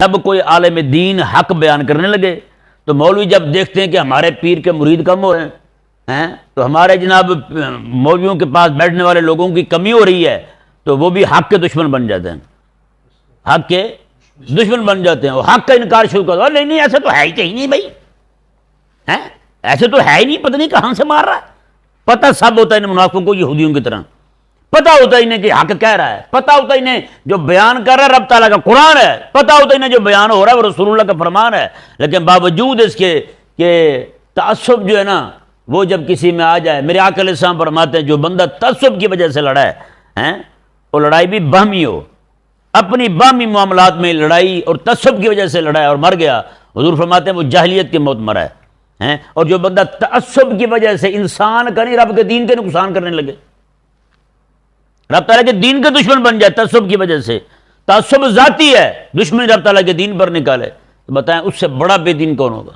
جب کوئی عالم دین حق بیان کرنے لگے تو مولوی جب دیکھتے ہیں کہ ہمارے پیر کے مرید کم ہو رہے ہیں تو ہمارے جناب مولویوں کے پاس بیٹھنے والے لوگوں کی کمی ہو رہی ہے تو وہ بھی حق کے دشمن بن جاتے ہیں، حق کے دشمن بن جاتے ہیں، وہ حق کا انکار شروع کر دو، نہیں نہیں ایسا تو ہے ہی نہیں بھائی، ایسے تو ہے ہی نہیں، پتہ نہیں کہاں سے مار رہا ہے۔ پتہ سب ہوتا ہے ان منافقوں کو یہودیوں کی طرح، پتہ ہوتا ہے انہیں کہ حق کہہ رہا ہے، پتہ ہوتا ہے انہیں جو بیان کر رہا ہے رب تعالیٰ کا قرآن ہے، پتہ ہوتا ہے انہیں جو بیان ہو رہا ہے وہ رسول اللہ کا فرمان ہے، لیکن باوجود اس کے کہ تعصب جو ہے نا وہ جب کسی میں آ جائے، میرے آقا علیہ السلام فرماتے ہیں جو بندہ تعصب کی وجہ سے لڑا ہے وہ لڑائی بھی باہمی ہو، اپنی باہمی معاملات میں لڑائی اور تعصب کی وجہ سے لڑا ہے اور مر گیا، حضور فرماتے ہیں وہ جاہلیت کی موت مرا ہے۔ اور جو بندہ تعصب کی وجہ سے انسان کا نہیں رب کے دین کے نقصان کرنے لگے، رب تعالیٰ کے دین کے دشمن بن جائے تعصب کی وجہ سے، تعصب ذاتی ہے، دشمنی رب تعالیٰ کے دین پر نکالے، تو بتائیں اس سے بڑا بے دین کون ہوگا؟